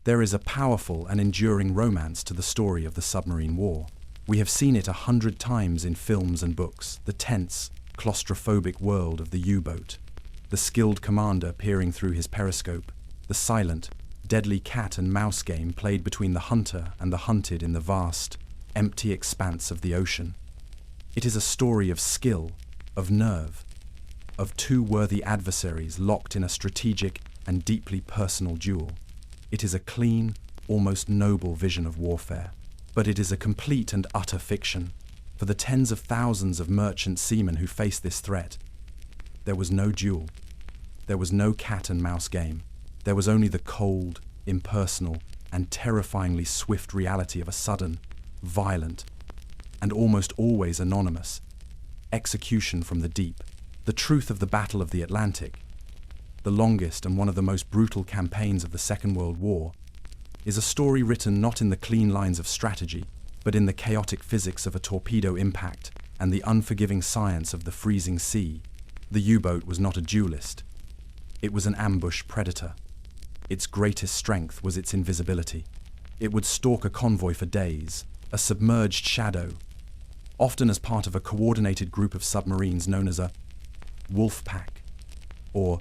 There is a powerful and enduring romance to the story of the submarine war. We have seen it 100 times in films and books, the tense, claustrophobic world of the U-boat, the skilled commander peering through his periscope, the silent, deadly cat and mouse game played between the hunter and the hunted in the vast, empty expanse of the ocean. It is a story of skill, of nerve, of two worthy adversaries locked in a strategic and deeply personal duel. It is a clean, almost noble vision of warfare. But it is a complete and utter fiction. For the tens of thousands of merchant seamen who face this threat, there was no duel. There was no cat and mouse game. There was only the cold, impersonal, and terrifyingly swift reality of a sudden, violent, and almost always anonymous execution from the deep. The truth of the Battle of the Atlantic, the longest and one of the most brutal campaigns of the Second World War, is a story written not in the clean lines of strategy, but in the chaotic physics of a torpedo impact and the unforgiving science of the freezing sea. The U-boat was not a duelist. It was an ambush predator. Its greatest strength was its invisibility. It would stalk a convoy for days, a submerged shadow, often as part of a coordinated group of submarines known as a wolf pack or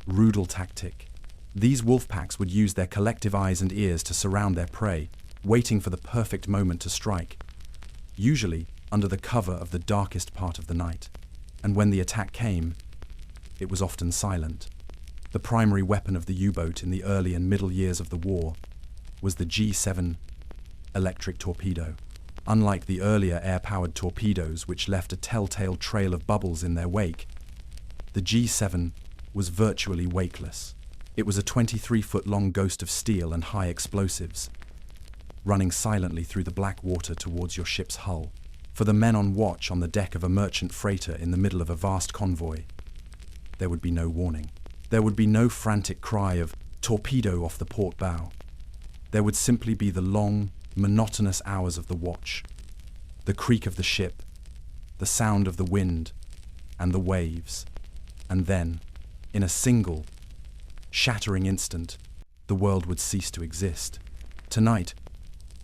rudel tactic. These wolf packs would use their collective eyes and ears to surround their prey, waiting for the perfect moment to strike, usually under the cover of the darkest part of the night. And when the attack came, it was often silent. The primary weapon of the U-boat in the early and middle years of the war was the G7 electric torpedo. Unlike the earlier air-powered torpedoes, which left a telltale trail of bubbles in their wake, the G7 was virtually wakeless. It was a 23-foot-long ghost of steel and high explosives, running silently through the black water towards your ship's hull. For the men on watch on the deck of a merchant freighter in the middle of a vast convoy, there would be no warning. There would be no frantic cry of torpedo off the port bow. There would simply be the long, monotonous hours of the watch, the creak of the ship, the sound of the wind and the waves. And then, in a single, shattering instant, the world would cease to exist. Tonight,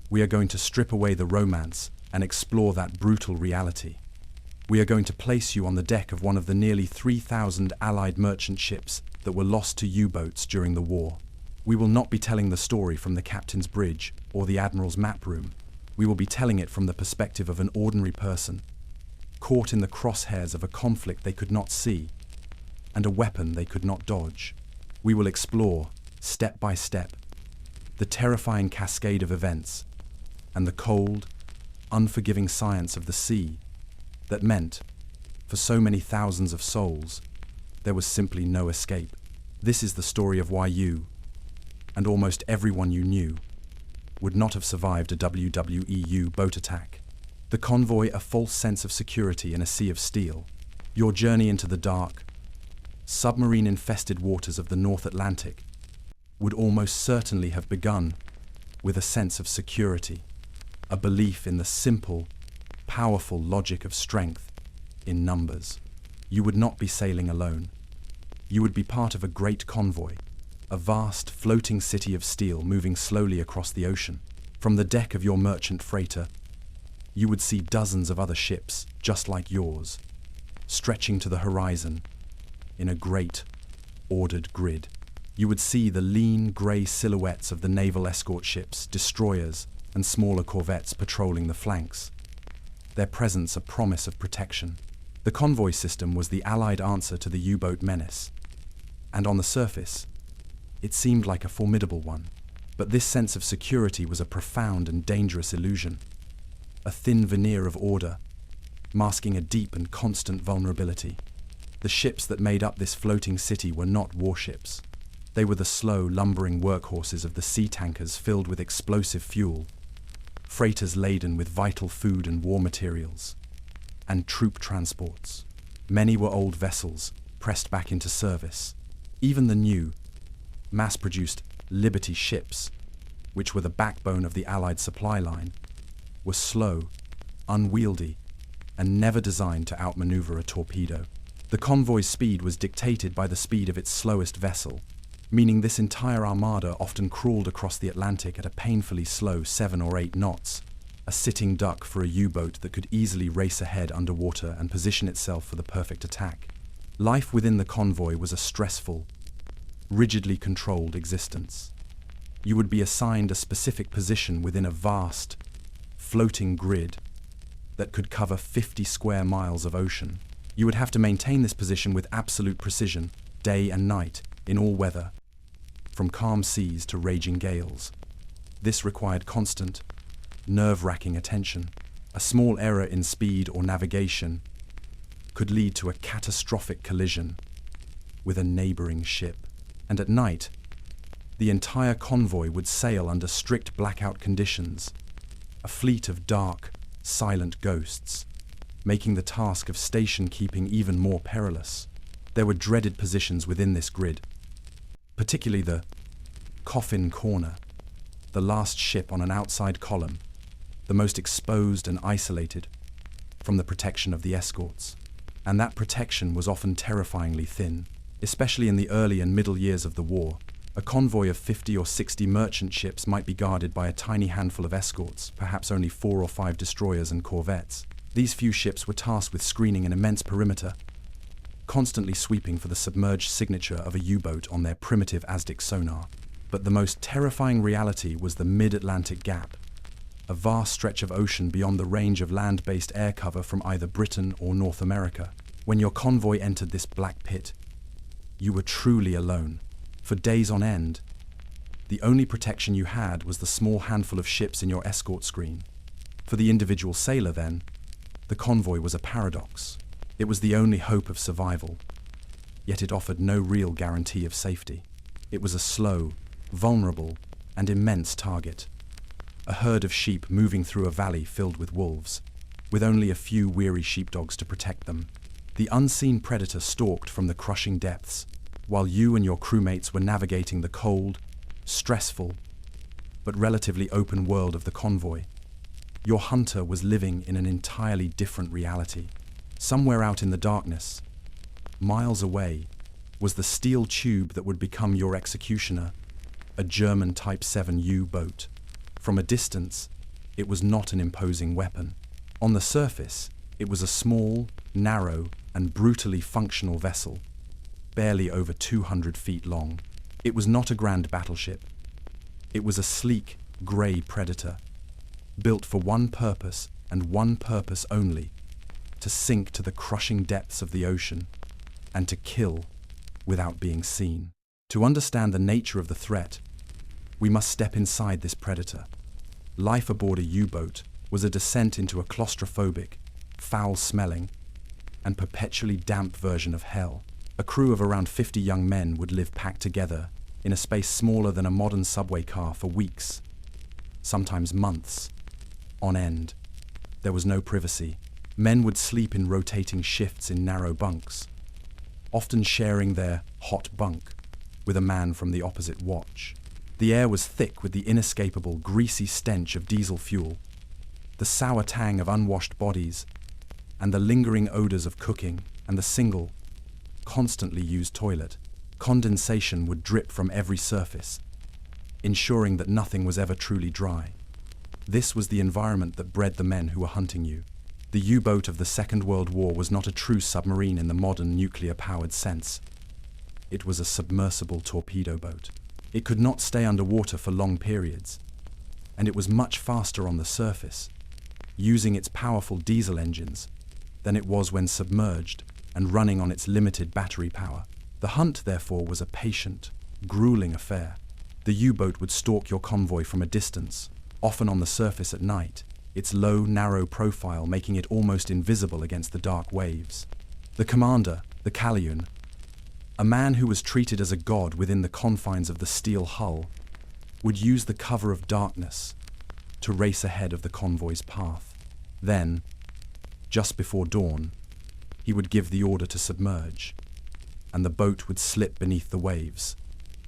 we are going to strip away the romance and explore that brutal reality. We are going to place you on the deck of one of the nearly 3,000 Allied merchant ships that were lost to U-boats during the war. We will not be telling the story from the captain's bridge or the admiral's map room. We will be telling it from the perspective of an ordinary person, caught in the crosshairs of a conflict they could not see and a weapon they could not dodge. We will explore, step by step, the terrifying cascade of events and the cold, unforgiving science of the sea that meant, for so many thousands of souls, there was simply no escape. This is the story of why you, and almost everyone you knew, would not have survived a WWII U-boat attack. The convoy, a false sense of security in a sea of steel. Your journey into the dark, submarine-infested waters of the North Atlantic would almost certainly have begun with a sense of security, a belief in the simple, powerful logic of strength in numbers. You would not be sailing alone. You would be part of a great convoy, a vast, floating city of steel moving slowly across the ocean. From the deck of your merchant freighter, you would see dozens of other ships just like yours, stretching to the horizon in a great, ordered grid. You would see the lean, grey silhouettes of the naval escort ships, destroyers, and smaller corvettes patrolling the flanks, their presence a promise of protection. The convoy system was the Allied answer to the U-boat menace, and on the surface, it seemed like a formidable one. But this sense of security was a profound and dangerous illusion, a thin veneer of order, masking a deep and constant vulnerability. The ships that made up this floating city were not warships. They were the slow, lumbering workhorses of the sea tankers filled with explosive fuel, freighters laden with vital food and war materials, and troop transports. Many were old vessels, pressed back into service. Even the new, mass-produced Liberty ships, which were the backbone of the Allied supply line, were slow, unwieldy, and never designed to outmaneuver a torpedo. The convoy's speed was dictated by the speed of its slowest vessel, meaning this entire armada often crawled across the Atlantic at a painfully slow 7 or 8 knots, a sitting duck for a U-boat that could easily race ahead underwater and position itself for the perfect attack. Life within the convoy was a stressful, rigidly controlled existence. You would be assigned a specific position within a vast, floating grid that could cover 50 square miles of ocean. You would have to maintain this position with absolute precision, day and night, in all weather, from calm seas to raging gales. This required constant, nerve-wracking attention. A small error in speed or navigation could lead to a catastrophic collision with a neighboring ship. And at night, the entire convoy would sail under strict blackout conditions, a fleet of dark, silent ghosts, making the task of station-keeping even more perilous. There were dreaded positions within this grid, particularly the coffin corner, the last ship on an outside column, the most exposed and isolated from the protection of the escorts. And that protection was often terrifyingly thin, especially in the early and middle years of the war. A convoy of 50 or 60 merchant ships might be guarded by a tiny handful of escorts, perhaps only 4 or 5 destroyers and corvettes. These few ships were tasked with screening an immense perimeter, constantly sweeping for the submerged signature of a U-boat on their primitive ASDIC sonar. But the most terrifying reality was the mid-Atlantic gap, a vast stretch of ocean beyond the range of land-based air cover from either Britain or North America. When your convoy entered this black pit, you were truly alone. For days on end, the only protection you had was the small handful of ships in your escort screen. For the individual sailor, then, the convoy was a paradox. It was the only hope of survival, yet it offered no real guarantee of safety. It was a slow, vulnerable, and immense target. A herd of sheep moving through a valley filled with wolves, with only a few weary sheepdogs to protect them. The unseen predator stalked from the crushing depths, while you and your crewmates were navigating the cold, stressful, but relatively open world of the convoy. Your hunter was living in an entirely different reality. Somewhere out in the darkness, miles away, was the steel tube that would become your executioner, a German Type 7 U-boat. From a distance, it was not an imposing weapon. On the surface, it was a small, narrow, and brutally functional vessel, barely over 200 feet long. It was not a grand battleship. It was a sleek, grey predator, built for one purpose and one purpose only: to sink to the crushing depths of the ocean and to kill without being seen. To understand the nature of the threat, we must step inside this predator. Life aboard a U-boat was a descent into a claustrophobic, foul-smelling, and perpetually damp version of hell. A crew of around 50 young men would live packed together in a space smaller than a modern subway car for weeks, sometimes months, on end. There was no privacy. Men would sleep in rotating shifts in narrow bunks, often sharing their hot bunk with a man from the opposite watch. The air was thick with the inescapable, greasy stench of diesel fuel, the sour tang of unwashed bodies, and the lingering odors of cooking and the single, constantly used toilet. Condensation would drip from every surface, ensuring that nothing was ever truly dry. This was the environment that bred the men who were hunting you. The U-boat of the Second World War was not a true submarine in the modern nuclear-powered sense. It was a submersible torpedo boat. It could not stay underwater for long periods, and it was much faster on the surface, using its powerful diesel engines, than it was when submerged and running on its limited battery power. The hunt, therefore, was a patient, grueling affair. The U-boat would stalk your convoy from a distance, often on the surface at night, its low, narrow profile making it almost invisible against the dark waves. The commander, the Callion, a man who was treated as a god within the confines of the steel hull, would use the cover of darkness to race ahead of the convoy's path. Then, just before dawn, he would give the order to submerge, and the boat would slip beneath the waves,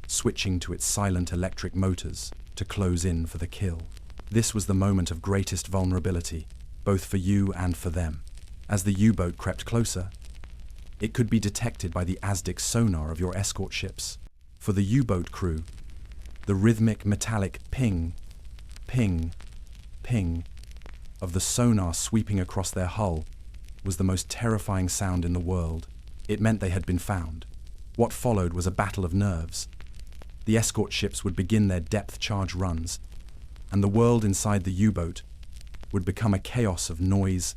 switching to its silent electric motors to close in for the kill. This was the moment of greatest vulnerability, both for you and for them. As the U-boat crept closer, it could be detected by the ASDIC sonar of your escort ships. For the U-boat crew, the rhythmic metallic ping, ping, ping of the sonar sweeping across their hull was the most terrifying sound in the world. It meant they had been found. What followed was a battle of nerves. The escort ships would begin their depth charge runs, and the world inside the U-boat would become a chaos of noise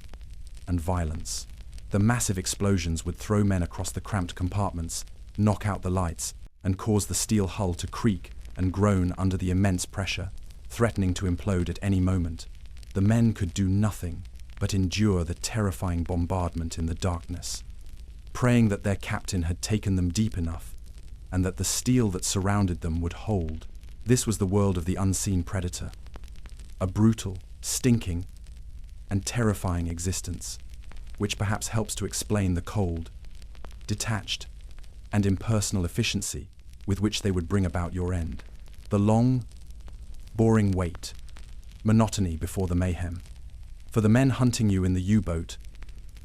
and violence. The massive explosions would throw men across the cramped compartments, knock out the lights, and cause the steel hull to creak and groan under the immense pressure, threatening to implode at any moment. The men could do nothing but endure the terrifying bombardment in the darkness, praying that their captain had taken them deep enough and that the steel that surrounded them would hold. This was the world of the unseen predator, a brutal, stinking, and terrifying existence, which perhaps helps to explain the cold, detached, and impersonal efficiency with which they would bring about your end. The long, boring wait, monotony before the mayhem. For the men hunting you in the U-boat,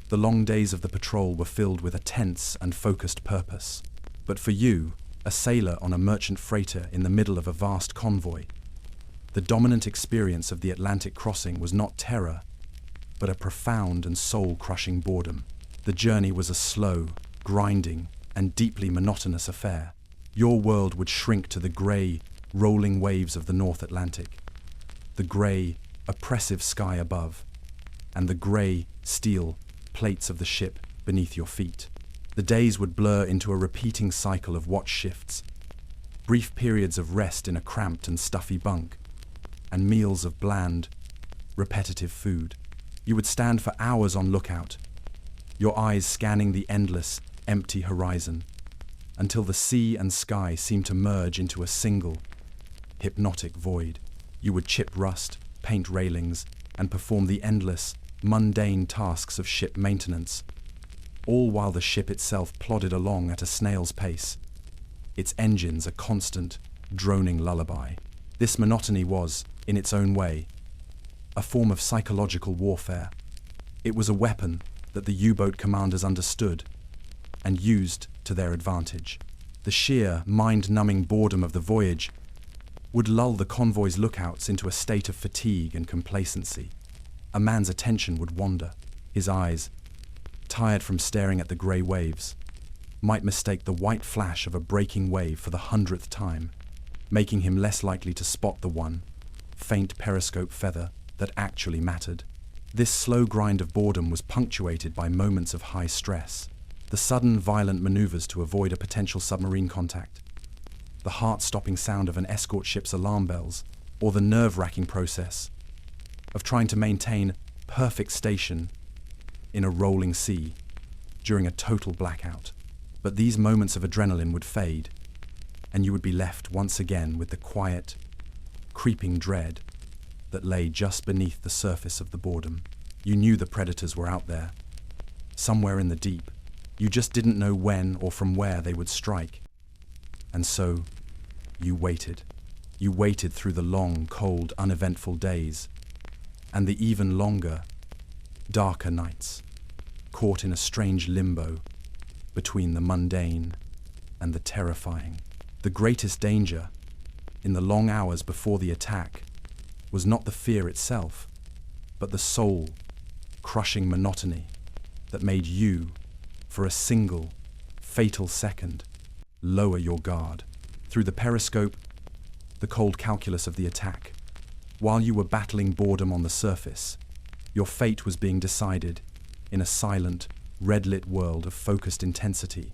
the long days of the patrol were filled with a tense and focused purpose. But for you, a sailor on a merchant freighter in the middle of a vast convoy, the dominant experience of the Atlantic crossing was not terror, but a profound and soul-crushing boredom. The journey was a slow, grinding, and deeply monotonous affair. Your world would shrink to the grey, rolling waves of the North Atlantic, the grey, oppressive sky above, and the grey, steel plates of the ship beneath your feet. The days would blur into a repeating cycle of watch shifts, brief periods of rest in a cramped and stuffy bunk, and meals of bland, repetitive food. You would stand for hours on lookout, your eyes scanning the endless, empty horizon, until the sea and sky seemed to merge into a single, hypnotic void. You would chip rust, paint railings, and perform the endless, mundane tasks of ship maintenance, all while the ship itself plodded along at a snail's pace, its engines a constant, droning lullaby. This monotony was, in its own way, a form of psychological warfare. It was a weapon that the U-boat commanders understood and used to their advantage. The sheer, mind-numbing boredom of the voyage would lull the convoy's lookouts into a state of fatigue and complacency. A man's attention would wander. His eyes, tired from staring at the grey waves, might mistake the white flash of a breaking wave for the 100th time, making him less likely to spot the one, faint periscope feather that actually mattered. This slow grind of boredom was punctuated by moments of high stress, the sudden violent maneuvers to avoid a potential submarine contact, the heart-stopping sound of an escort ship's alarm bells, or the nerve-wracking process of trying to maintain perfect station in a rolling sea during a total blackout. But these moments of adrenaline would fade, and you would be left once again with the quiet, creeping dread that lay just beneath the surface of the boredom. You knew the predators were out there, somewhere in the deep. You just didn't know when or from where they would strike. And so, you waited. You waited through the long, cold, uneventful days, and the even longer, darker nights, caught in a strange limbo between the mundane and the terrifying. The greatest danger, in the long hours before the attack, was not the fear itself, but the soul-crushing monotony that made you, for a single, fatal second, lower your guard. Through the periscope, the cold calculus of the attack, while you were battling boredom on the surface, your fate was being decided in a silent, red-lit world of focused intensity,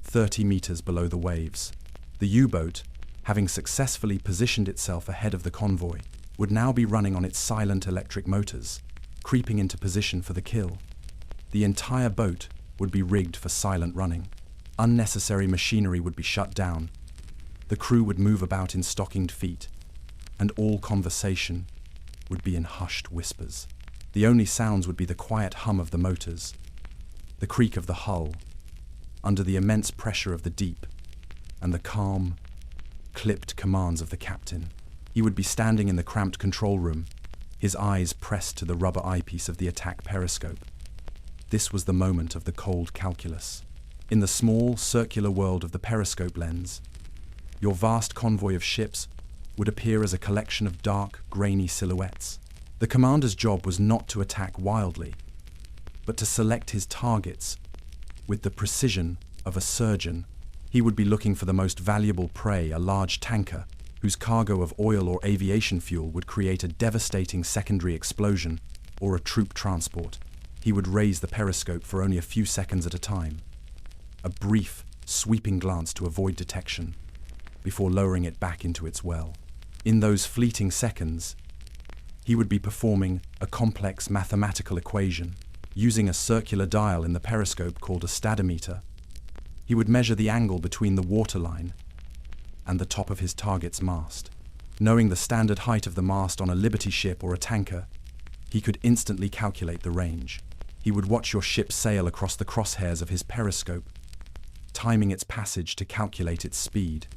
30 meters below the waves. The U-boat, having successfully positioned itself ahead of the convoy, would now be running on its silent electric motors, creeping into position for the kill. The entire boat would be rigged for silent running. Unnecessary machinery would be shut down. The crew would move about in stockinged feet, and all conversation would be in hushed whispers. The only sounds would be the quiet hum of the motors, the creak of the hull, under the immense pressure of the deep, and the calm, clipped commands of the captain. He would be standing in the cramped control room, his eyes pressed to the rubber eyepiece of the attack periscope. This was the moment of the cold calculus. In the small, circular world of the periscope lens, Your vast convoy of ships would appear as a collection of dark, grainy silhouettes. The commander's job was not to attack wildly, but to select his targets with the precision of a surgeon. He would be looking for the most valuable prey, a large tanker, whose cargo of oil or aviation fuel would create a devastating secondary explosion, or a troop transport. He would raise the periscope for only a few seconds at a time, a brief, sweeping glance to avoid detection, before lowering it back into its well. In those fleeting seconds, he would be performing a complex mathematical equation. Using a circular dial in the periscope called a stadimeter, he would measure the angle between the waterline and the top of his target's mast. Knowing the standard height of the mast on a Liberty ship or a tanker, he could instantly calculate the range. He would watch your ship sail across the crosshairs of his periscope, timing its passage to calculate its speed.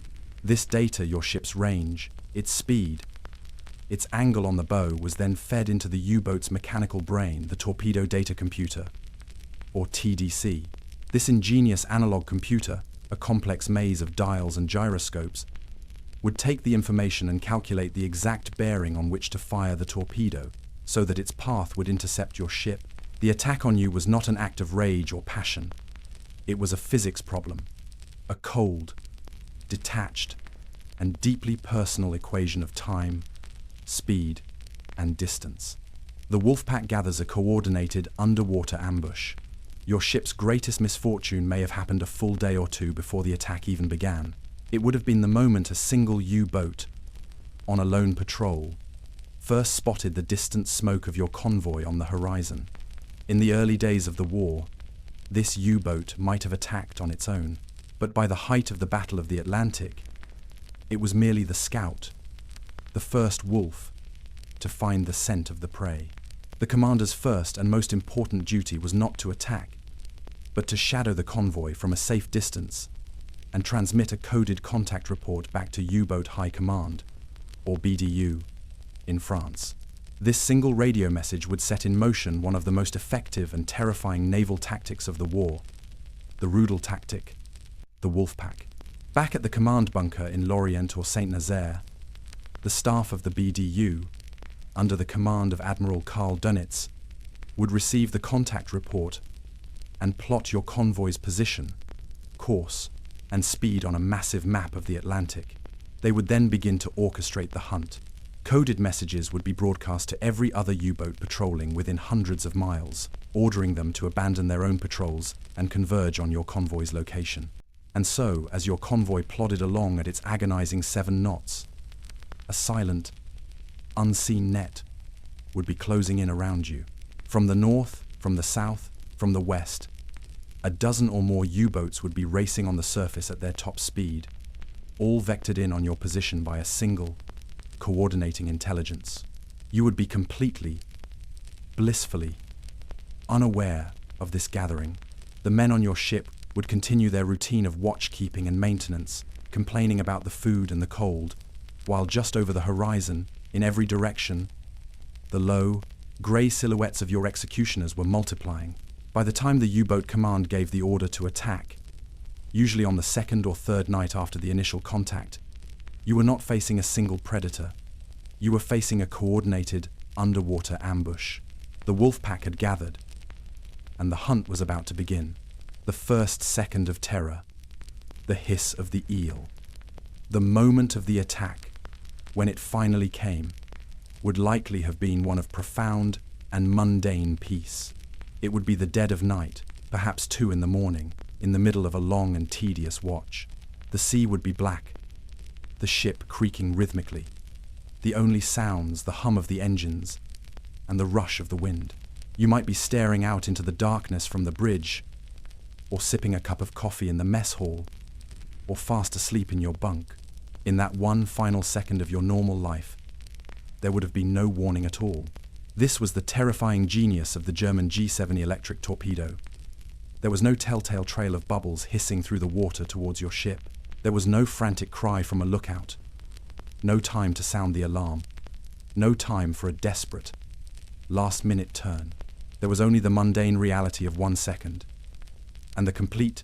This data, your ship's range, its speed, its angle on the bow, was then fed into the U-boat's mechanical brain, the torpedo data computer, or TDC. This ingenious analog computer, a complex maze of dials and gyroscopes, would take the information and calculate the exact bearing on which to fire the torpedo, so that its path would intercept your ship. The attack on you was not an act of rage or passion. It was a physics problem, a cold, detached, and deeply personal equation of time, speed, and distance. The Wolfpack gathers a coordinated underwater ambush. Your ship's greatest misfortune may have happened a full day or two before the attack even began. It would have been the moment a single U-boat, on a lone patrol, first spotted the distant smoke of your convoy on the horizon. In the early days of the war, this U-boat might have attacked on its own, but by the height of the Battle of the Atlantic, it was merely the scout, the first wolf, to find the scent of the prey. The commander's first and most important duty was not to attack, but to shadow the convoy from a safe distance and transmit a coded contact report back to U-boat High Command, or BDU, in France. This single radio message would set in motion one of the most effective and terrifying naval tactics of the war, the Rudel tactic, the Wolfpack. Back at the command bunker in Lorient or Saint-Nazaire, the staff of the BDU, under the command of Admiral Karl Dönitz, would receive the contact report and plot your convoy's position, course, and speed on a massive map of the Atlantic. They would then begin to orchestrate the hunt. Coded messages would be broadcast to every other U-boat patrolling within hundreds of miles, ordering them to abandon their own patrols and converge on your convoy's location. And so, as your convoy plodded along at its agonizing 7 knots, a silent, unseen net would be closing in around you. From the north, from the south, from the west, a dozen or more U-boats would be racing on the surface at their top speed, all vectored in on your position by a single, coordinating intelligence. You would be completely, blissfully, unaware of this gathering. The men on your ship would continue their routine of watch-keeping and maintenance, complaining about the food and the cold, while just over the horizon, in every direction, the low, grey silhouettes of your executioners were multiplying. By the time the U-boat command gave the order to attack, usually on the second or third night after the initial contact, you were not facing a single predator. You were facing a coordinated underwater ambush. The Wolfpack had gathered, and the hunt was about to begin. The first second of terror, the hiss of the eel, the moment of the attack, when it finally came, would likely have been one of profound and mundane peace. It would be the dead of night, perhaps 2 in the morning, in the middle of a long and tedious watch. The sea would be black, the ship creaking rhythmically, the only sounds the hum of the engines and the rush of the wind. You might be staring out into the darkness from the bridge, or sipping a cup of coffee in the mess hall, or fast asleep in your bunk. In that one final second of your normal life, there would have been no warning at all. This was the terrifying genius of the German G70 electric torpedo. There was no telltale trail of bubbles hissing through the water towards your ship. There was no frantic cry from a lookout. No time to sound the alarm. No time for a desperate, last-minute turn. There was only the mundane reality of 1 second, and the complete,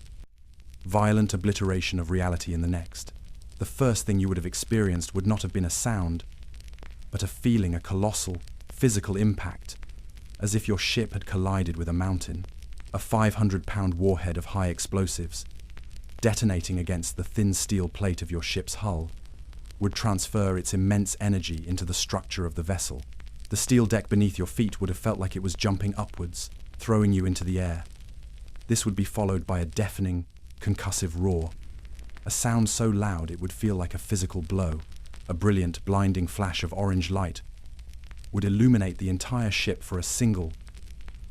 violent obliteration of reality in the next. the first thing you would have experienced would not have been a sound, but a feeling, a colossal, physical impact, as if your ship had collided with a mountain. A 500-pound warhead of high explosives, detonating against the thin steel plate of your ship's hull, would transfer its immense energy into the structure of the vessel. The steel deck beneath your feet would have felt like it was jumping upwards, throwing you into the air. This would be followed by a deafening, concussive roar, a sound so loud it would feel like a physical blow. A brilliant, blinding flash of orange light would illuminate the entire ship for a single,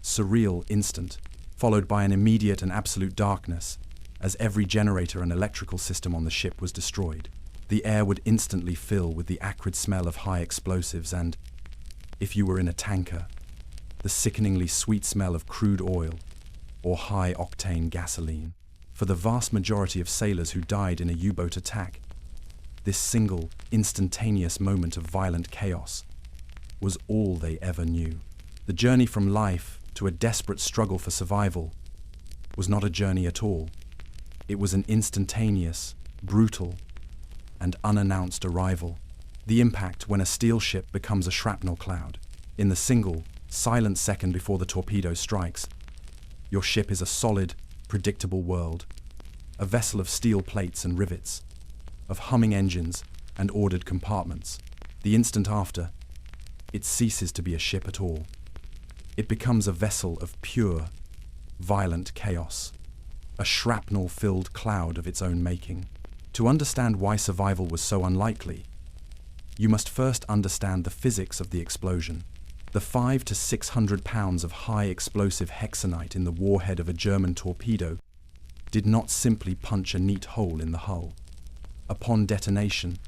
surreal instant, followed by an immediate and absolute darkness, as every generator and electrical system on the ship was destroyed. The air would instantly fill with the acrid smell of high explosives and, if you were in a tanker, the sickeningly sweet smell of crude oil or high-octane gasoline. For the vast majority of sailors who died in a U-boat attack, this single, instantaneous moment of violent chaos was all they ever knew. The journey from life to a desperate struggle for survival was not a journey at all. It was an instantaneous, brutal, and unannounced arrival. The impact when a steel ship becomes a shrapnel cloud. In the single, silent second before the torpedo strikes, your ship is a solid, predictable world, a vessel of steel plates and rivets, of humming engines and ordered compartments. The instant after, it ceases to be a ship at all. It becomes a vessel of pure, violent chaos, a shrapnel-filled cloud of its own making. To understand why survival was so unlikely, you must first understand the physics of the explosion. The 500 to 600 pounds of high explosive hexanite in the warhead of a German torpedo did not simply punch a neat hole in the hull. Upon detonation,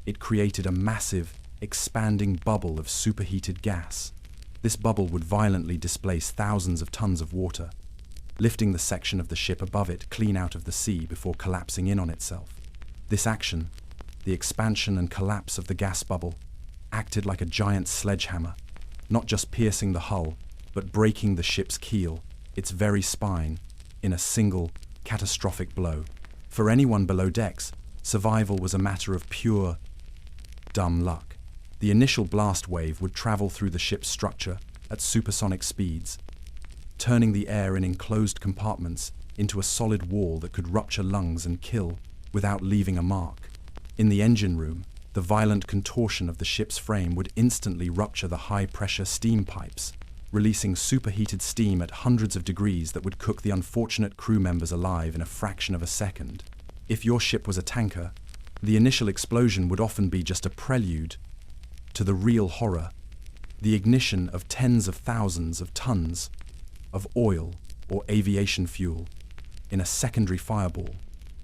it created a massive, expanding bubble of superheated gas. This bubble would violently displace thousands of tons of water, lifting the section of the ship above it clean out of the sea before collapsing in on itself. This action, the expansion and collapse of the gas bubble, acted like a giant sledgehammer, not just piercing the hull, but breaking the ship's keel, its very spine, in a single, catastrophic blow. For anyone below decks, survival was a matter of pure, dumb luck. The initial blast wave would travel through the ship's structure at supersonic speeds, turning the air in enclosed compartments into a solid wall that could rupture lungs and kill without leaving a mark. In the engine room, the violent contortion of the ship's frame would instantly rupture the high-pressure steam pipes, releasing superheated steam at hundreds of degrees that would cook the unfortunate crew members alive in a fraction of a second. If your ship was a tanker, the initial explosion would often be just a prelude to the real horror, the ignition of tens of thousands of tons of oil or aviation fuel in a secondary fireball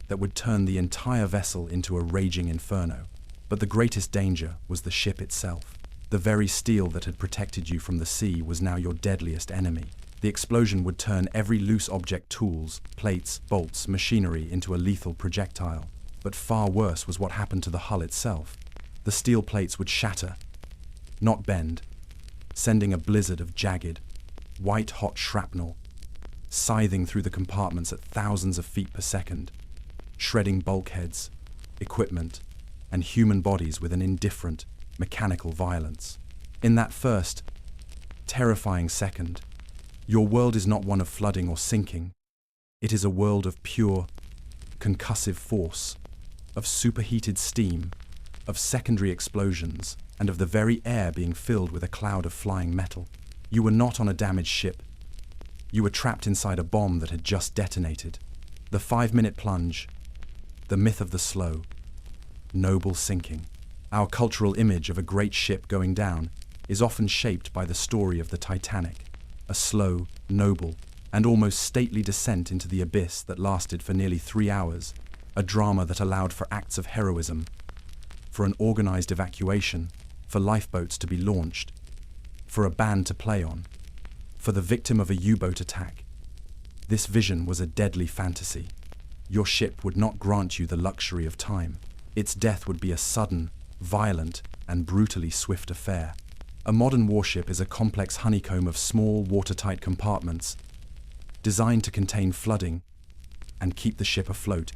that would turn the entire vessel into a raging inferno. But the greatest danger was the ship itself. The very steel that had protected you from the sea was now your deadliest enemy. The explosion would turn every loose object, tools, plates, bolts, machinery into a lethal projectile. But far worse was what happened to the hull itself. The steel plates would shatter, not bend, sending a blizzard of jagged, white-hot shrapnel, scything through the compartments at thousands of feet per second, shredding bulkheads, equipment, and human bodies with an indifferent, mechanical violence. In that first, terrifying second, your world is not one of flooding or sinking. It is a world of pure, concussive force, of superheated steam, of secondary explosions, and of the very air being filled with a cloud of flying metal. You were not on a damaged ship. You were trapped inside a bomb that had just detonated. The 5-minute plunge, the myth of the slow, noble sinking. Our cultural image of a great ship going down is often shaped by the story of the Titanic, a slow, noble, and almost stately descent into the abyss that lasted for nearly 3 hours, a drama that allowed for acts of heroism, for an organized evacuation, for lifeboats to be launched, for a band to play on, for the victim of a U-boat attack. This vision was a deadly fantasy. Your ship would not grant you the luxury of time. Its death would be a sudden, violent, and brutally swift affair. A modern warship is a complex honeycomb of small, watertight compartments, designed to contain flooding and keep the ship afloat.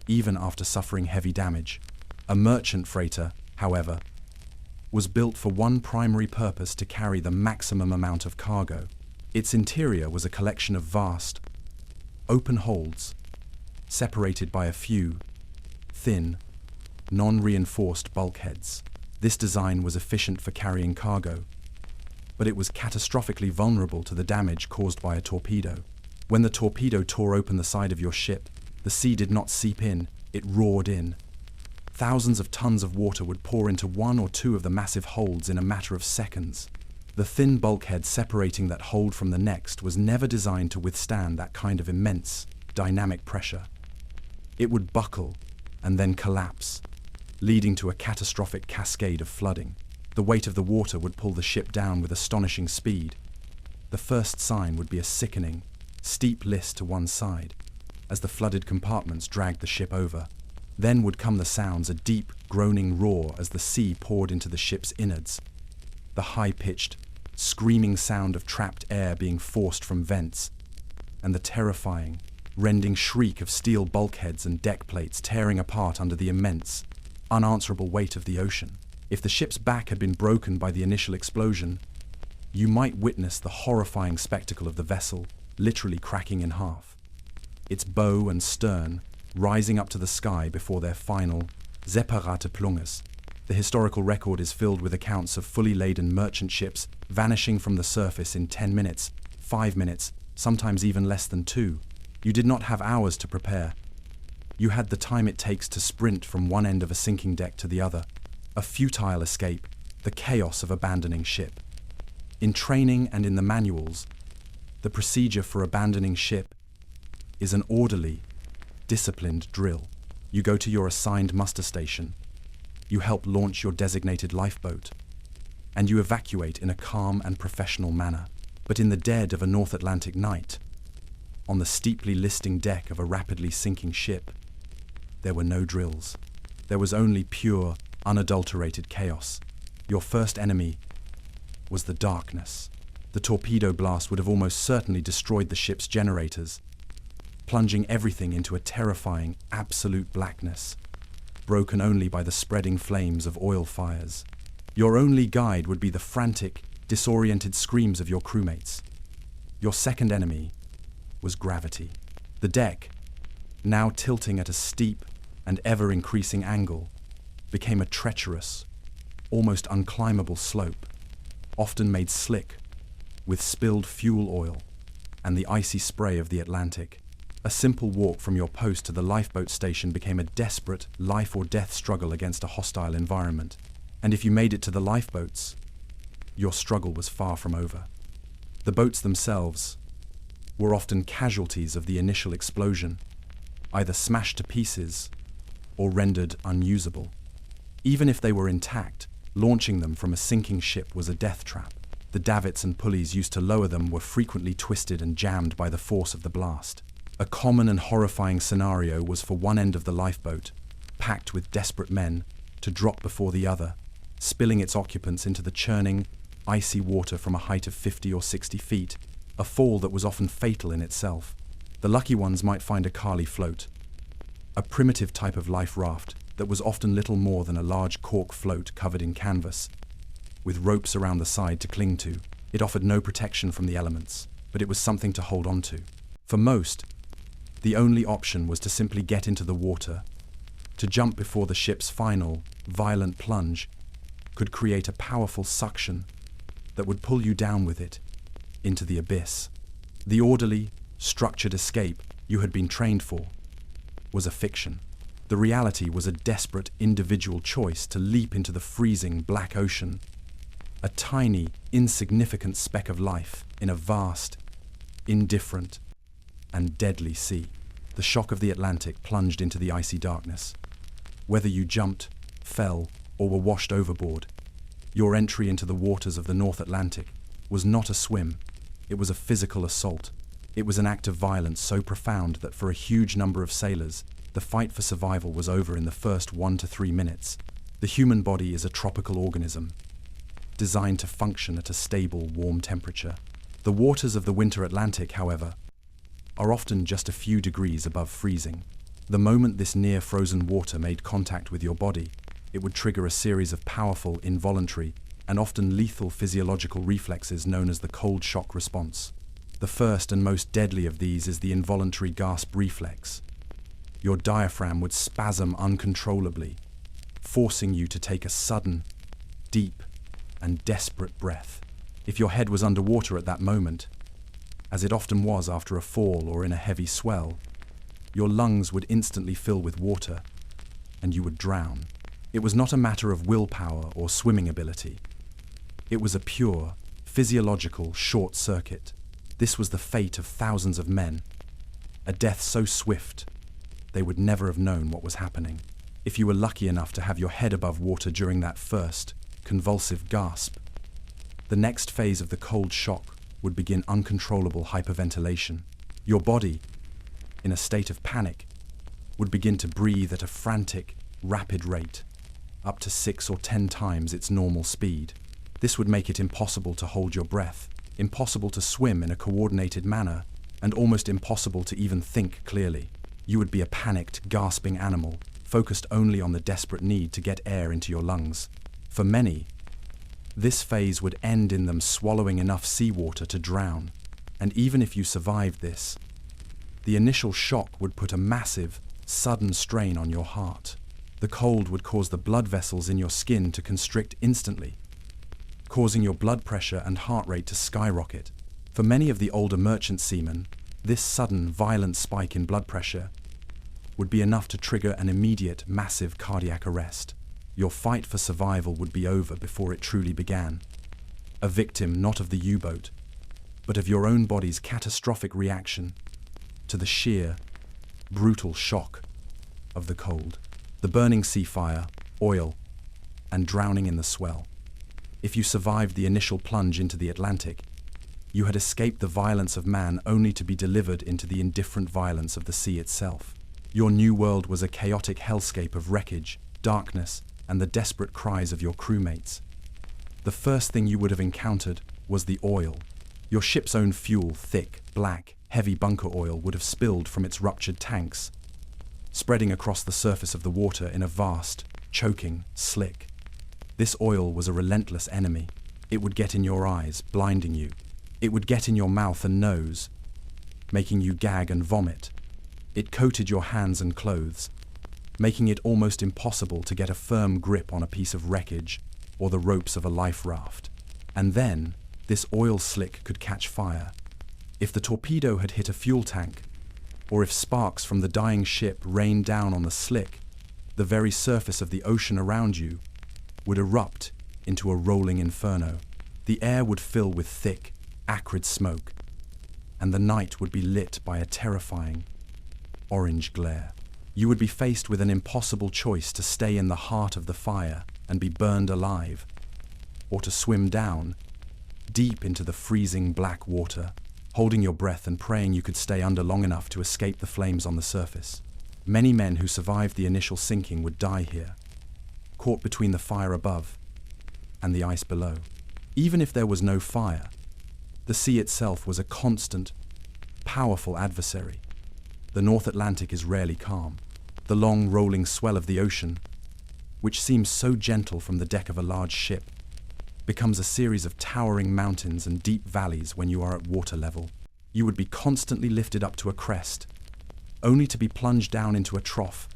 even after suffering heavy damage. A merchant freighter, however, was built for one primary purpose: to carry the maximum amount of cargo. Its interior was a collection of vast, open holds, separated by a few, thin, non-reinforced bulkheads. This design was efficient for carrying cargo, but it was catastrophically vulnerable to the damage caused by a torpedo. When the torpedo tore open the side of your ship, the sea did not seep in, it roared in. Thousands of tons of water would pour into one or two of the massive holds in a matter of seconds. The thin bulkhead separating that hold from the next was never designed to withstand that kind of immense, dynamic pressure. It would buckle and then collapse, leading to a catastrophic cascade of flooding. The weight of the water would pull the ship down with astonishing speed. The first sign would be a sickening, steep list to one side, as the flooded compartments dragged the ship over. Then would come the sounds, a deep, groaning roar as the sea poured into the ship's innards, the high-pitched, screaming sound of trapped air being forced from vents, and the terrifying, rending shriek of steel bulkheads and deck plates tearing apart under the immense, unanswerable weight of the ocean. If the ship's back had been broken by the initial explosion, you might witness the horrifying spectacle of the vessel literally cracking in half, its bow and stern rising up to the sky before their final separate plunges. The historical record is filled with accounts of fully laden merchant ships vanishing from the surface in 10 minutes, 5 minutes, sometimes even less than 2. You did not have hours to prepare. You had the time it takes to sprint from one end of a sinking deck to the other. A futile escape, the chaos of abandoning ship. In training and in the manuals, the procedure for abandoning ship is an orderly, disciplined drill. You go to your assigned muster station, you help launch your designated lifeboat, and you evacuate in a calm and professional manner. But in the dead of a North Atlantic night, on the steeply listing deck of a rapidly sinking ship, there were no drills. There was only pure, unadulterated chaos. Your first enemy was the darkness. The torpedo blast would have almost certainly destroyed the ship's generators, plunging everything into a terrifying, absolute blackness, broken only by the spreading flames of oil fires. Your only guide would be the frantic, disoriented screams of your crewmates. Your second enemy was gravity. The deck, now tilting at a steep and ever-increasing angle, became a treacherous, almost unclimbable slope, often made slick with spilled fuel oil and the icy spray of the Atlantic. A simple walk from your post to the lifeboat station became a desperate life-or-death struggle against a hostile environment. And if you made it to the lifeboats, your struggle was far from over. The boats themselves were often casualties of the initial explosion, either smashed to pieces or rendered unusable. Even if they were intact, launching them from a sinking ship was a death trap. The davits and pulleys used to lower them were frequently twisted and jammed by the force of the blast. A common and horrifying scenario was for one end of the lifeboat, packed with desperate men, to drop before the other, spilling its occupants into the churning, icy water from a height of 50 or 60 feet, a fall that was often fatal in itself. The lucky ones might find a Kali float, a primitive type of life raft that was often little more than a large cork float covered in canvas, with ropes around the side to cling to. It offered no protection from the elements, but it was something to hold on to. For most, the only option was to simply get into the water. To jump before the ship's final, violent plunge could create a powerful suction that would pull you down with it into the abyss. The orderly, structured escape you had been trained for was a fiction. The reality was a desperate individual choice to leap into the freezing black ocean, a tiny, insignificant speck of life in a vast, indifferent, and deadly sea. The shock of the Atlantic plunged into the icy darkness. Whether you jumped, fell, or were washed overboard, your entry into the waters of the North Atlantic was not a swim. It was a physical assault. It was an act of violence so profound that for a huge number of sailors, the fight for survival was over in the first 1 to 3 minutes. The human body is a tropical organism, designed to function at a stable, warm temperature. The waters of the winter Atlantic, however, are often just a few degrees above freezing. The moment this near-frozen water made contact with your body, it would trigger a series of powerful, involuntary, and often lethal physiological reflexes known as the cold shock response. The first and most deadly of these is the involuntary gasp reflex. Your diaphragm would spasm uncontrollably, forcing you to take a sudden, deep, and desperate breath. If your head was underwater at that moment, as it often was after a fall or in a heavy swell, your lungs would instantly fill with water, and you would drown. It was not a matter of willpower or swimming ability. It was a pure, physiological short circuit. This was the fate of thousands of men, a death so swift they would never have known what was happening. If you were lucky enough to have your head above water during that first, convulsive gasp, the next phase of the cold shock would begin uncontrollable hyperventilation. Your body, in a state of panic, would begin to breathe at a frantic, rapid rate, up to 6 or 10 times its normal speed. This would make it impossible to hold your breath, impossible to swim in a coordinated manner, and almost impossible to even think clearly. You would be a panicked, gasping animal, focused only on the desperate need to get air into your lungs. For many, this phase would end in them swallowing enough seawater to drown, and even if you survived this, the initial shock would put a massive, sudden strain on your heart. The cold would cause the blood vessels in your skin to constrict instantly, causing your blood pressure and heart rate to skyrocket. For many of the older merchant seamen, this sudden, violent spike in blood pressure would be enough to trigger an immediate, massive cardiac arrest. Your fight for survival would be over before it truly began. A victim not of the U-boat, but of your own body's catastrophic reaction to the sheer, brutal shock of the cold. The burning sea fire, oil, and drowning in the swell. If you survived the initial plunge into the Atlantic, you had escaped the violence of man only to be delivered into the indifferent violence of the sea itself. Your new world was a chaotic hellscape of wreckage, darkness, and the desperate cries of your crewmates. The first thing you would have encountered was the oil. Your ship's own fuel, thick, black, heavy bunker oil, would have spilled from its ruptured tanks, spreading across the surface of the water in a vast, choking slick. This oil was a relentless enemy. It would get in your eyes, blinding you. It would get in your mouth and nose, making you gag and vomit. It coated your hands and clothes, making it almost impossible to get a firm grip on a piece of wreckage or the ropes of a life raft. And then, this oil slick could catch fire. If the torpedo had hit a fuel tank, or if sparks from the dying ship rained down on the slick, the very surface of the ocean around you would erupt into a rolling inferno. The air would fill with thick, acrid smoke, and the night would be lit by a terrifying, orange glare. You would be faced with an impossible choice: to stay in the heart of the fire and be burned alive, or to swim down, deep into the freezing black water, holding your breath and praying you could stay under long enough to escape the flames on the surface. Many men who survived the initial sinking would die here, caught between the fire above and the ice below. Even if there was no fire, the sea itself was a constant, powerful adversary. The North Atlantic is rarely calm. The long, rolling swell of the ocean, which seems so gentle from the deck of a large ship, becomes a series of towering mountains and deep valleys when you are at water level. You would be constantly lifted up to a crest, only to be plunged down into a trough,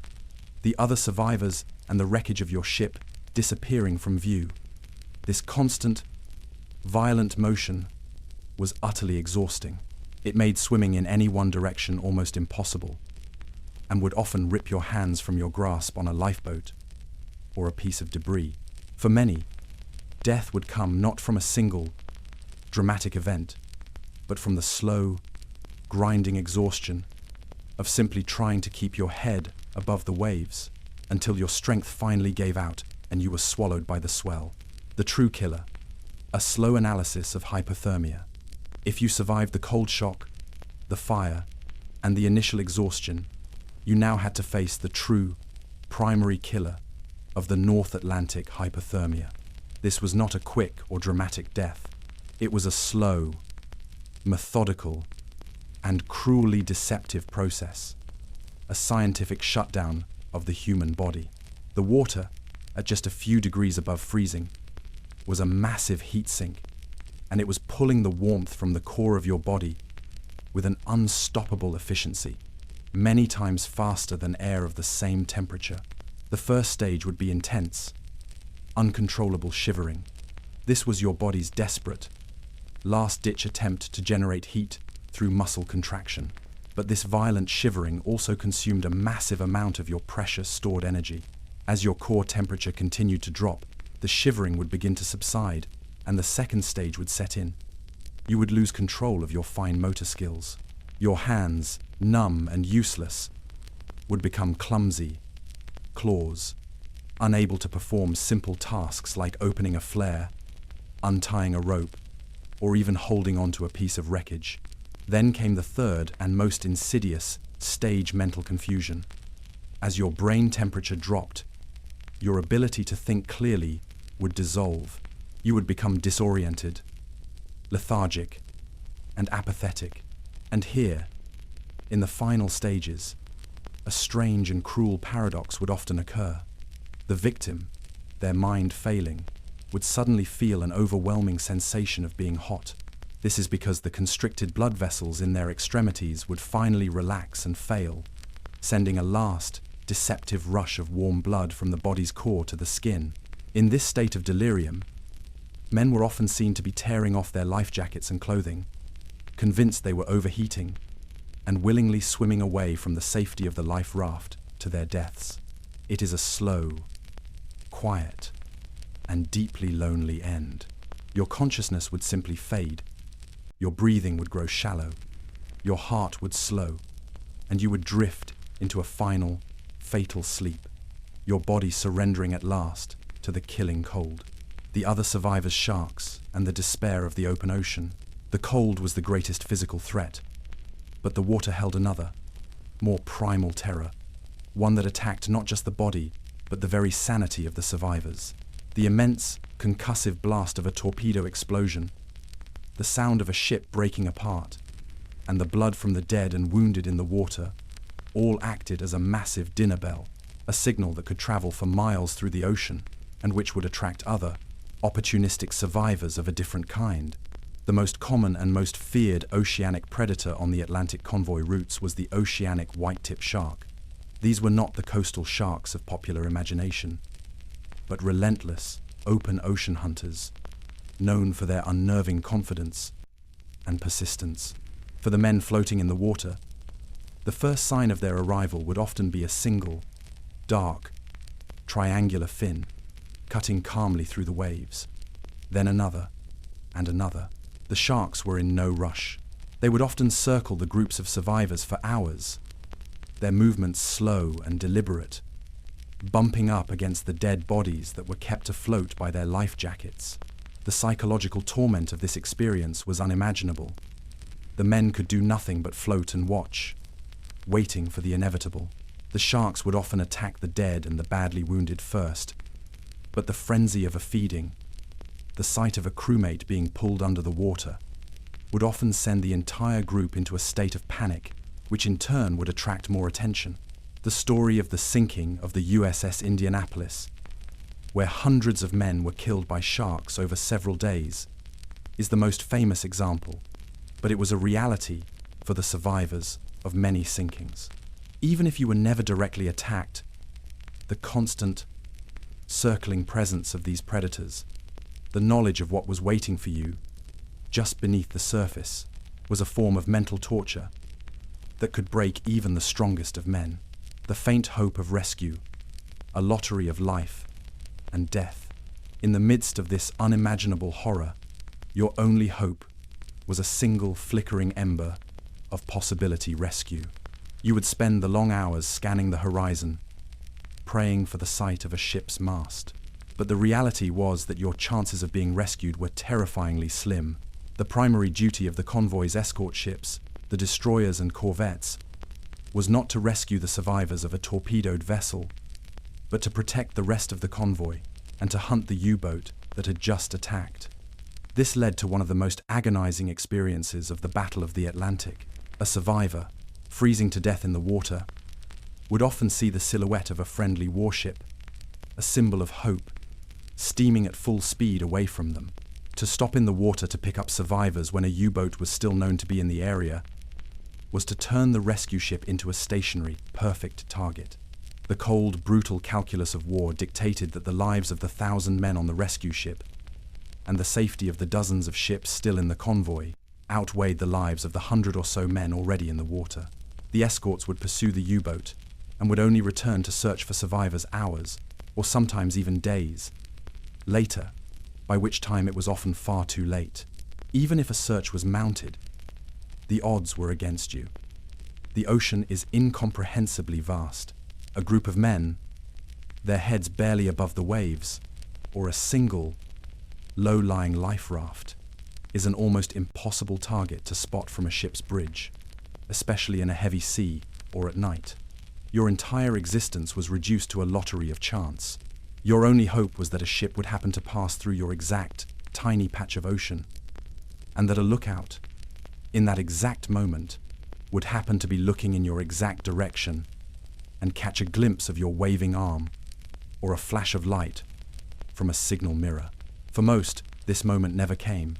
the other survivors and the wreckage of your ship disappearing from view. This constant, violent motion was utterly exhausting. It made swimming in any one direction almost impossible, and would often rip your hands from your grasp on a lifeboat or a piece of debris. For many, death would come not from a single, dramatic event, but from the slow, grinding exhaustion of simply trying to keep your head above the waves until your strength finally gave out and you were swallowed by the swell. The true killer, a slow analysis of hypothermia. If you survived the cold shock, the fire, and the initial exhaustion, you now had to face the true, primary killer of the North Atlantic: hypothermia. This was not a quick or dramatic death. It was a slow, methodical, and cruelly deceptive process. a scientific shutdown of the human body. The water, at just a few degrees above freezing, was a massive heat sink, and it was pulling the warmth from the core of your body with an unstoppable efficiency, many times faster than air of the same temperature. The first stage would be intense, uncontrollable shivering. This was your body's desperate, last-ditch attempt to generate heat through muscle contraction. But this violent shivering also consumed a massive amount of your precious stored energy. As your core temperature continued to drop, the shivering would begin to subside, and the second stage would set in. You would lose control of your fine motor skills. Your hands, numb and useless, would become clumsy, claws, unable to perform simple tasks like opening a flare, untying a rope, or even holding onto a piece of wreckage. Then came the third and most insidious stage: mental confusion. As your brain temperature dropped, your ability to think clearly would dissolve. You would become disoriented, lethargic, and apathetic. And here, in the final stages, a strange and cruel paradox would often occur. The victim, their mind failing, would suddenly feel an overwhelming sensation of being hot. This is because the constricted blood vessels in their extremities would finally relax and fail, sending a last, deceptive rush of warm blood from the body's core to the skin. In this state of delirium, men were often seen to be tearing off their life jackets and clothing, convinced they were overheating, and willingly swimming away from the safety of the life raft to their deaths. It is a slow, quiet, and deeply lonely end. Your consciousness would simply fade. Your breathing would grow shallow, your heart would slow, and you would drift into a final, fatal sleep, your body surrendering at last to the killing cold. The other survivors, sharks, and the despair of the open ocean. The cold was the greatest physical threat, but the water held another, more primal terror, one that attacked not just the body, but the very sanity of the survivors. The immense, concussive blast of a torpedo explosion, the sound of a ship breaking apart, and the blood from the dead and wounded in the water all acted as a massive dinner bell, a signal that could travel for miles through the ocean and which would attract other, opportunistic survivors of a different kind. The most common and most feared oceanic predator on the Atlantic convoy routes was the oceanic white-tip shark. These were not the coastal sharks of popular imagination, but relentless, open ocean hunters, known for their unnerving confidence and persistence. For the men floating in the water, the first sign of their arrival would often be a single, dark, triangular fin, cutting calmly through the waves. Then another, and another. The sharks were in no rush. They would often circle the groups of survivors for hours, their movements slow and deliberate, bumping up against the dead bodies that were kept afloat by their life jackets. The psychological torment of this experience was unimaginable. The men could do nothing but float and watch, waiting for the inevitable. The sharks would often attack the dead and the badly wounded first, but the frenzy of a feeding, the sight of a crewmate being pulled under the water, would often send the entire group into a state of panic, which in turn would attract more attention. The story of the sinking of the USS Indianapolis, where hundreds of men were killed by sharks over several days, is the most famous example, but it was a reality for the survivors of many sinkings. Even if you were never directly attacked, the constant, circling presence of these predators, the knowledge of what was waiting for you just beneath the surface, was a form of mental torture that could break even the strongest of men. The faint hope of rescue, a lottery of life and death. In the midst of this unimaginable horror, your only hope was a single flickering ember of possibility rescue. You would spend the long hours scanning the horizon, praying for the sight of a ship's mast. But the reality was that your chances of being rescued were terrifyingly slim. The primary duty of the convoy's escort ships, the destroyers and corvettes, was not to rescue the survivors of a torpedoed vessel, but to protect the rest of the convoy and to hunt the U-boat that had just attacked. This led to one of the most agonizing experiences of the Battle of the Atlantic. A survivor, freezing to death in the water, would often see the silhouette of a friendly warship, a symbol of hope, steaming at full speed away from them. To stop in the water to pick up survivors when a U-boat was still known to be in the area was to turn the rescue ship into a stationary, perfect target. The cold, brutal calculus of war dictated that the lives of the 1,000 men on the rescue ship and the safety of the dozens of ships still in the convoy outweighed the lives of the 100 or so men already in the water. The escorts would pursue the U-boat and would only return to search for survivors hours, or sometimes even days, later, by which time it was often far too late. Even if a search was mounted, the odds were against you. The ocean is incomprehensibly vast. A group of men, their heads barely above the waves, or a single, low-lying life raft, is an almost impossible target to spot from a ship's bridge, especially in a heavy sea or at night. Your entire existence was reduced to a lottery of chance. Your only hope was that a ship would happen to pass through your exact, tiny patch of ocean, and that a lookout, in that exact moment, would happen to be looking in your exact direction and catch a glimpse of your waving arm or a flash of light from a signal mirror. For most, this moment never came.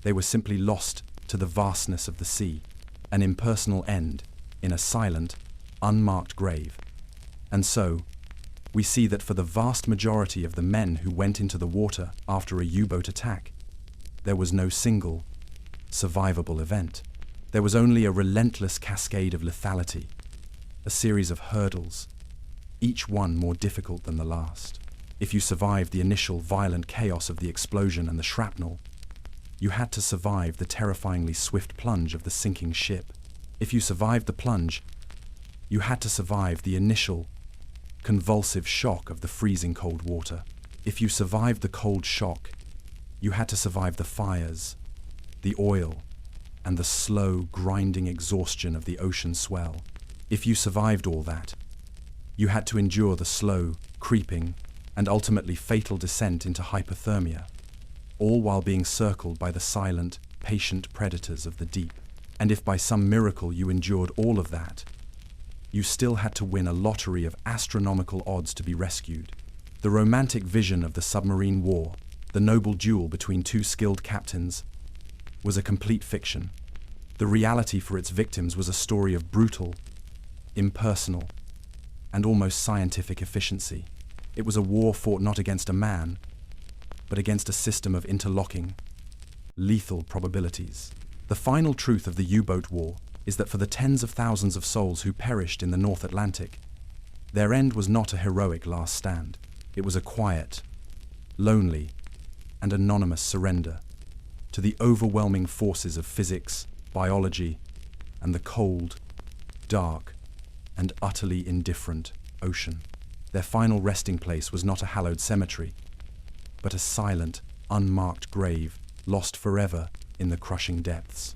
They were simply lost to the vastness of the sea, an impersonal end in a silent, unmarked grave. And so, we see that for the vast majority of the men who went into the water after a U-boat attack, there was no single, survivable event. There was only a relentless cascade of lethality, a series of hurdles, each one more difficult than the last. If you survived the initial violent chaos of the explosion and the shrapnel, you had to survive the terrifyingly swift plunge of the sinking ship. If you survived the plunge, you had to survive the initial, convulsive shock of the freezing cold water. If you survived the cold shock, you had to survive the fires, the oil, and the slow, grinding exhaustion of the ocean swell. If you survived all that, you had to endure the slow, creeping, and ultimately fatal descent into hypothermia, all while being circled by the silent, patient predators of the deep. And if by some miracle you endured all of that, you still had to win a lottery of astronomical odds to be rescued. The romantic vision of the submarine war, the noble duel between two skilled captains, was a complete fiction. The reality for its victims was a story of brutal, impersonal, and almost scientific efficiency. It was a war fought not against a man, but against a system of interlocking, lethal probabilities. The final truth of the U-boat war is that for the tens of thousands of souls who perished in the North Atlantic, their end was not a heroic last stand. It was a quiet, lonely, and anonymous surrender to the overwhelming forces of physics, biology, and the cold, dark, and utterly indifferent ocean. Their final resting place was not a hallowed cemetery, but a silent, unmarked grave lost forever in the crushing depths.